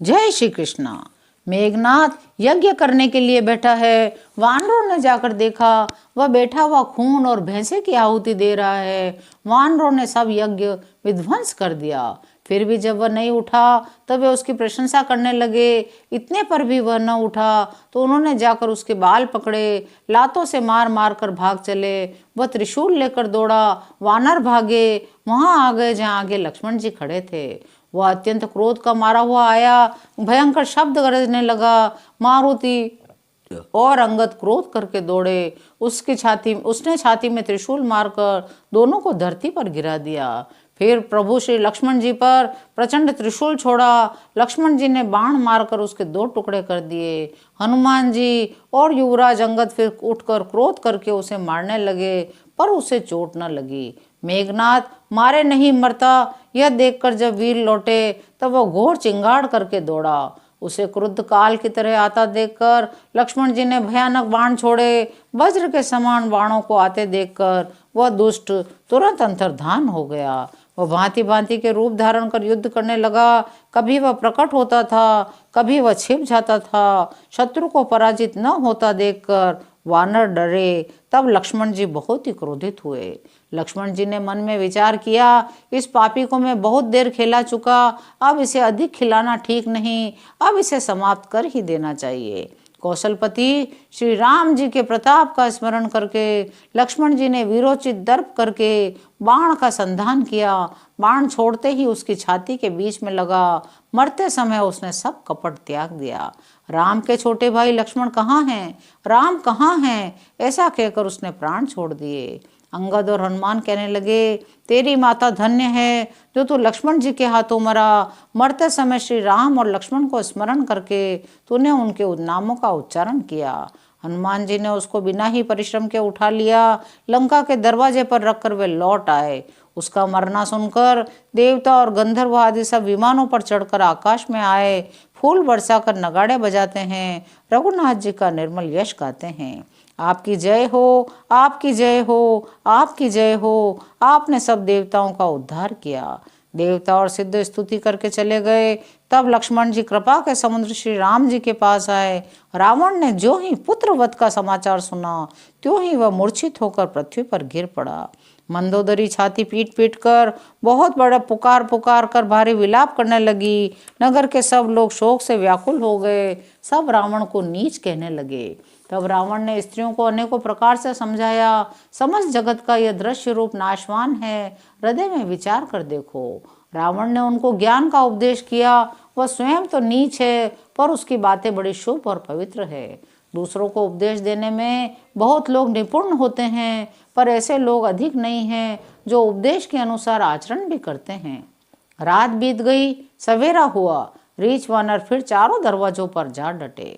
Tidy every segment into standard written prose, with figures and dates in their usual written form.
जय श्री कृष्णा। मेघनाथ यज्ञ करने के लिए बैठा है। वानरों ने जाकर देखा, वह बैठा हुआ खून और भैंसे की आहुति दे रहा है। वानरों ने सब यज्ञ विध्वंस कर दिया। फिर भी जब वह नहीं उठा तब वे उसकी प्रशंसा करने लगे। इतने पर भी वह न उठा तो उन्होंने जाकर उसके बाल पकड़े, लातों से मार मार कर भाग चले। वह त्रिशूल लेकर दौड़ा, वानर भागे, वहां आ गए जहां आगे लक्ष्मण जी खड़े थे। वह अत्यंत क्रोध का मारा हुआ आया, भयंकर शब्द गरजने लगा। मारुति और अंगद क्रोध करके दौड़े। उसने छाती में त्रिशूल मारकर दोनों को धरती पर गिरा दिया। फिर प्रभु श्री लक्ष्मण जी पर प्रचंड त्रिशूल छोड़ा। लक्ष्मण जी ने बाण मारकर उसके दो टुकड़े कर दिए। हनुमान जी और युवराज अंगद फिर उठकर क्रोध करके उसे मारने लगे, पर उसे चोट न लगी। मेघनाथ मारे नहीं मरता, यह देखकर जब वीर लौटे तब वह घोर चिंगाड़ करके दौड़ा। उसे क्रुद्ध काल की तरह आता देखकर लक्ष्मण जी ने भयानक बाण छोड़े। वज्र के समान बाणों को आते देखकर वह दुष्ट तुरंत अंतर्धान हो गया। वह भांति भांति के रूप धारण कर युद्ध करने लगा। कभी वह प्रकट होता था, कभी वह छिप जाता था। शत्रु को पराजित न होता देखकर वानर डरे। तब लक्ष्मण जी बहुत ही क्रोधित हुए। लक्ष्मण जी ने मन में विचार किया, इस पापी को मैं बहुत देर खिला चुका, अब इसे अधिक खिलाना ठीक नहीं, अब इसे समाप्त कर ही देना चाहिए। कौशलपति श्री राम जी के प्रताप का स्मरण करके लक्ष्मण जी ने वीरोचित दर्प करके बाण का संधान किया। बाण छोड़ते ही उसकी छाती के बीच में लगा। मरते समय उसने सब कपट त्याग दिया। राम के छोटे भाई लक्ष्मण कहाँ हैं? राम कहाँ हैं? ऐसा कहकर उसने प्राण छोड़ दिए। अंगद और हनुमान कहने लगे, तेरी माता धन्य है जो तू लक्ष्मण जी के हाथों मरा। मरते समय श्री राम और लक्ष्मण को स्मरण करके तूने उनके नामों का उच्चारण किया। हनुमान जी ने उसको बिना ही परिश्रम के उठा लिया। लंका के दरवाजे पर रखकर वे लौट आए। उसका मरना सुनकर देवता और गंधर्व आदि सब विमानों पर चढ़कर आकाश में आए। फूल बरसाकर नगाड़े बजाते हैं, रघुनाथ जी का निर्मल यश गाते हैं। आपकी जय हो, आपकी जय हो, आपकी जय हो। आपने सब देवताओं का उद्धार किया। देवता और सिद्ध स्तुति करके चले गए। तब लक्ष्मण जी कृपा के समुद्र श्री राम जी के पास आए। रावण ने जो ही पुत्र वध का समाचार सुना, त्यों ही वह मूर्छित होकर पृथ्वी पर गिर पड़ा। मंदोदरी छाती पीट पीट कर बहुत बड़ा पुकार पुकार कर भारी विलाप करने लगी। नगर के सब लोग शोक से व्याकुल हो गए। सब रावण को नीच कहने लगे। तब रावण ने स्त्रियों को अनेकों प्रकार से समझाया। समस्त जगत का यह दृश्य रूप नाशवान है, हृदय में विचार कर देखो। रावण ने उनको ज्ञान का उपदेश किया। वह स्वयं तो नीच है, पर उसकी बातें बड़ी शुभ और पवित्र है। दूसरों को उपदेश देने में बहुत लोग निपुण होते हैं, पर ऐसे लोग अधिक नहीं हैं जो उपदेश के अनुसार आचरण भी करते हैं। रात बीत गई, सवेरा हुआ। रीछ वानर फिर चारों दरवाजों पर जा डटे।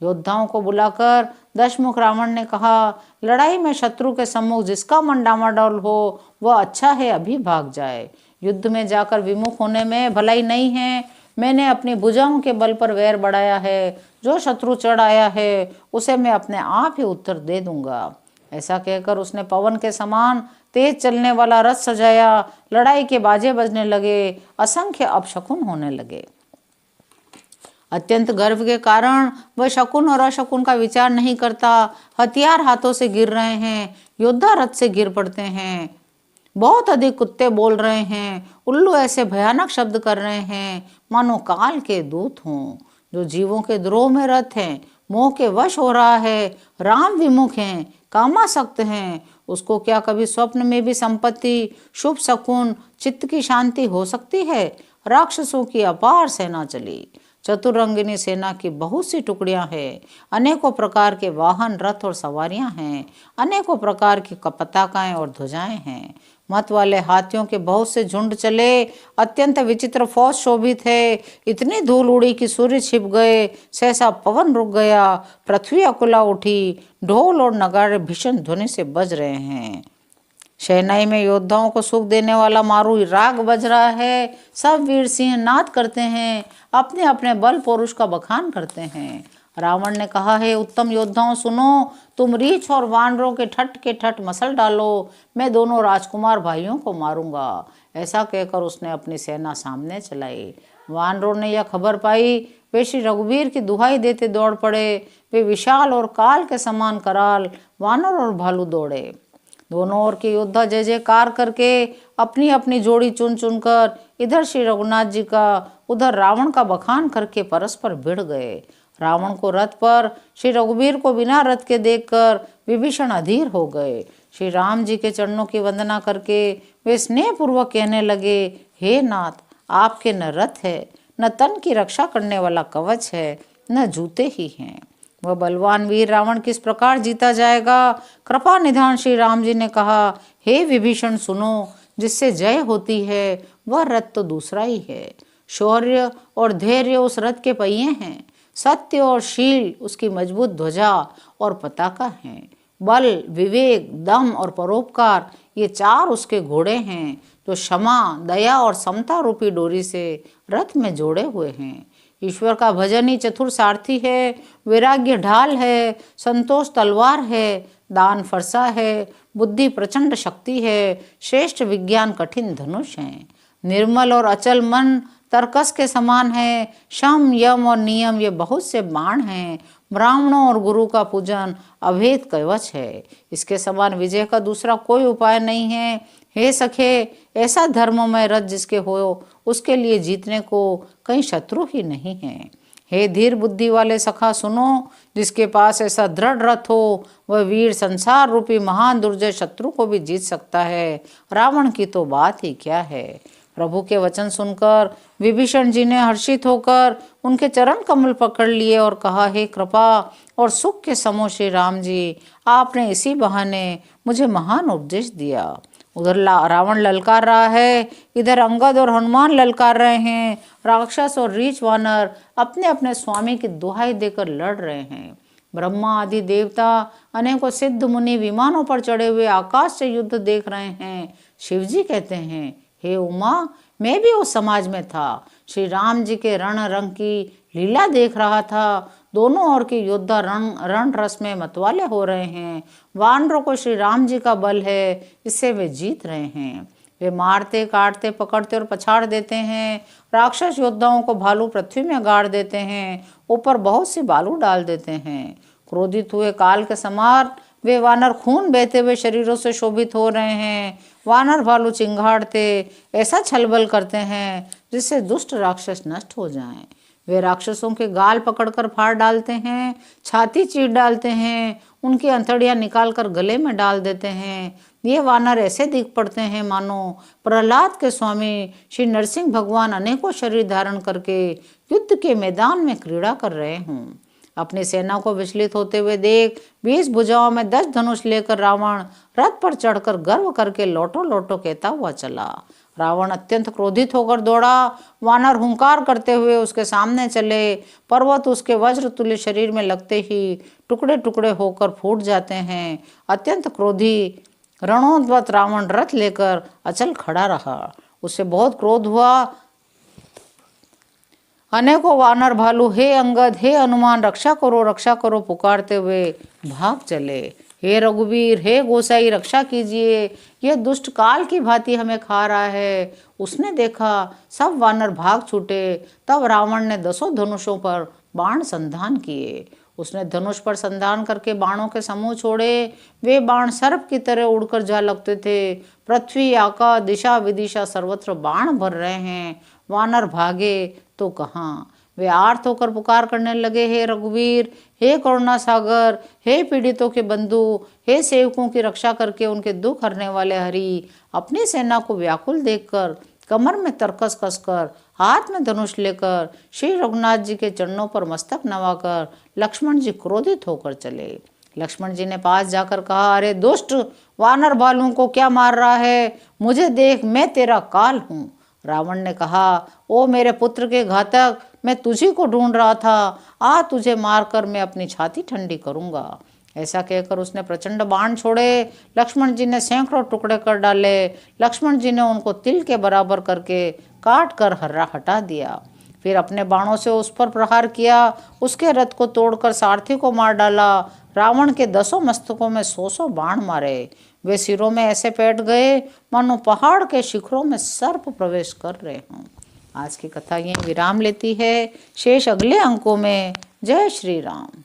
योद्धाओं को बुलाकर दशमुख रावण ने कहा, लड़ाई में शत्रु के सम्मुख जिसका मन डामाडोल हो वह अच्छा है अभी भाग जाए। युद्ध में जाकर विमुख होने में भलाई नहीं है। मैंने अपनी भुजाओं के बल पर वैर बढ़ाया है। जो शत्रु चढ़ आया है उसे मैं अपने आप ही उत्तर दे दूंगा। ऐसा कहकर उसने पवन के समान तेज चलने वाला रथ सजाया। लड़ाई के बाजे बजने लगे, असंख्य अपशकुन होने लगे। अत्यंत गर्व के कारण वह शकुन और अशकुन का विचार नहीं करता। हथियार हाथों से गिर रहे हैं, योद्धा रथ से गिर पड़ते हैं। बहुत अधिक कुत्ते बोल रहे हैं, उल्लू ऐसे भयानक शब्द कर रहे हैं मानो काल के दूत हों। जो जीवों के द्रोह में रत हैं, मोह के वश हो रहा है, राम विमुख हैं, कामासक्त हैं, उसको क्या कभी स्वप्न में भी संपत्ति, शुभ शकुन, चित्त की शांति हो सकती है? राक्षसों की अपार सेना चली। चतुरंगिनी सेना की बहुत सी टुकड़ियां हैं। अनेकों प्रकार के वाहन, रथ और सवारियां हैं। अनेकों प्रकार की पताकाएं और ध्वजाएं हैं। मत वाले हाथियों के बहुत से झुंड चले। अत्यंत विचित्र फौज शोभित है। इतनी धूल उड़ी कि सूर्य छिप गए, सहसा पवन रुक गया, पृथ्वी अकुला उठी। ढोल और नगाड़े भीषण ध्वनि से बज रहे हैं। शहनाई में योद्धाओं को सुख देने वाला मारू राग बज रहा है। सब वीर सिंह नाद करते हैं, अपने अपने बल पौरुष का बखान करते हैं। रावण ने कहा है, उत्तम योद्धाओं सुनो, तुम रीछ और वानरों के ठट मसल डालो, मैं दोनों राजकुमार भाइयों को मारूंगा। ऐसा कहकर उसने अपनी सेना सामने चलाई। वानरों ने यह खबर पाई, वे श्री रघुवीर की दुहाई देते दौड़ पड़े। वे विशाल और काल के समान कराल वानर और भालू दौड़े। दोनों ओर के योद्धा जय जयकार करके अपनी अपनी जोड़ी चुन चुनकर इधर श्री रघुनाथ जी का उधर रावण का बखान करके परस्पर भिड़ गए। रावण को रथ पर, श्री रघुवीर को बिना रथ के देखकर विभीषण अधीर हो गए। श्री राम जी के चरणों की वंदना करके वे स्नेह पूर्वक कहने लगे, हे नाथ, आपके न रथ है, न तन की रक्षा करने वाला कवच है, न जूते ही हैं। वह बलवान वीर रावण किस प्रकार जीता जाएगा? कृपा निधान श्री राम जी ने कहा, हे विभीषण सुनो, जिससे जय होती है वह रथ तो दूसरा ही है। शौर्य और धैर्य उस रथ के पहिए हैं, सत्य और शील उसकी मजबूत ध्वजा और पताका हैं। बल, विवेक, दम और परोपकार ये चार उसके घोड़े हैं, जो क्षमा, दया और समता रूपी डोरी से रथ में जोड़े हुए हैं। ईश्वर का भजन ही चतुर सारथी है, वैराग्य ढाल है, संतोष तलवार है, दान फरसा है, बुद्धि प्रचंड शक्ति है, श्रेष्ठ विज्ञान कठिन धनुष है। निर्मल और अचल मन तरकस के समान है। शम, यम और नियम ये बहुत से बाण हैं। ब्राह्मणों और गुरु का पूजन अभेद कवच है। इसके समान विजय का दूसरा कोई उपाय नहीं है। हे सखे, ऐसा धर्ममय रथ जिसके हो, उसके लिए जीतने को कहीं शत्रु ही नहीं है। हे धीर बुद्धि वाले सखा सुनो, जिसके पास ऐसा दृढ़ रथ हो, वह वीर संसार रूपी महान दुर्जय शत्रु को भी जीत सकता है। रावण की तो बात ही क्या है। प्रभु के वचन सुनकर विभीषण जी ने हर्षित होकर उनके चरण कमल पकड़ लिए और कहा, हे कृपा और सुख के समो श्री राम जी, आपने इसी बहाने मुझे महान उपदेश दिया। उधर रावण ललकार रहा है, इधर अंगद और हनुमान ललकार रहे हैं। राक्षस और रीछ वानर अपने अपने स्वामी की दुहाई देकर लड़ रहे हैं। ब्रह्मा आदि देवता, अनेकों सिद्ध मुनि विमानों पर चढ़े हुए आकाश से युद्ध देख रहे हैं। शिवजी कहते हैं, हे उमा, मैं भी उस समाज में था। श्री राम जी के रण रंग की लीला देख रहा था। दोनों ओर के योद्धा रण रस में मतवाले हो रहे हैं। वानरों को श्री राम जी का बल है, इससे वे जीत रहे हैं। वे मारते, काटते, पकड़ते और पछाड़ देते हैं। राक्षस योद्धाओं को भालू पृथ्वी में गाड़ देते हैं, ऊपर बहुत सी बालू डाल देते हैं। क्रोधित हुए काल के समान वे वानर खून बहते हुए शरीरों से शोभित हो रहे हैं। वानर भालू चिंगाड़ते ऐसा छलबल करते हैं जिससे दुष्ट राक्षस नष्ट हो जाएं। वे राक्षसों के गाल पकड़कर फाड़ डालते हैं, छाती चीर डालते हैं, उनकी अंतड़ियां निकालकर गले में डाल देते हैं। ये वानर ऐसे दिख पड़ते हैं मानो प्रहलाद के स्वामी श्री नरसिंह भगवान अनेकों शरीर धारण करके युद्ध के मैदान में क्रीड़ा कर रहे हों। अपनी सेना को विचलित होते हुए देख 20 भुजाओं में 10 धनुष लेकर रावण रथ पर चढ़कर गर्व करके लौटो लौटो कहता हुआ चला। रावण अत्यंत क्रोधित होकर दौड़ा। वानर हुंकार करते हुए उसके सामने चले। पर्वत उसके वज्र तुल्य शरीर में लगते ही टुकड़े टुकड़े होकर फूट जाते हैं। अत्यंत क्रोधी रणोद्वत रावण रथ लेकर अचल खड़ा रहा। उससे बहुत क्रोध हुआ। अनेकों वानर भालू हे अंगद, हे हनुमान, रक्षा करो पुकारते हुए भाग चले। हे रघुवीर, हे गोसाई, रक्षा कीजिए, यह दुष्ट काल की भांति हमें खा रहा है। उसने देखा सब वानर भाग छूटे। तब रावण ने 10 धनुषों पर बाण संधान किए। उसने धनुष पर संधान करके बाणों के समूह छोड़े। वे बाण सर्प की तरह उड़कर जा लगते थे। पृथ्वी, आकाश, दिशा विदिशा सर्वत्र बाण भर रहे हैं। वानर भागे तो कहाँ, वे आर्त होकर पुकार करने लगे, हे रघुवीर, हे करुणा सागर, हे पीड़ितों के बंधु, हे सेवकों की रक्षा करके उनके दुख हरने वाले हरि। अपनी सेना को व्याकुल देखकर कमर में तरकस कसकर हाथ में धनुष लेकर श्री रघुनाथ जी के चरणों पर मस्तक नवाकर लक्ष्मण जी क्रोधित होकर चले। लक्ष्मण जी ने पास जाकर कहा, अरे दुष्ट, वानर भालुओं को क्या मार रहा है? मुझे देख, मैं तेरा काल हूँ। रावण ने कहा, ओ मेरे पुत्र के घातक, मैं तुझी को ढूंढ रहा था। आ तुझे मारकर मैं अपनी छाती ठंडी करूंगा। ऐसा कहकर उसने प्रचंड बाण छोड़े। लक्ष्मण जी ने सैकड़ों टुकड़े कर डाले। लक्ष्मण जी ने उनको तिल के बराबर करके काट कर हर्रा हटा दिया। फिर अपने बाणों से उस पर प्रहार किया। उसके रथ को तोड़कर सारथी को मार डाला। रावण के 10 मस्तकों में 100 बाण मारे। वे सिरों में ऐसे बैठ गए मानो पहाड़ के शिखरों में सर्प प्रवेश कर रहे हों। आज की कथा यहीं विराम लेती है। शेष अगले अंकों में। जय श्री राम।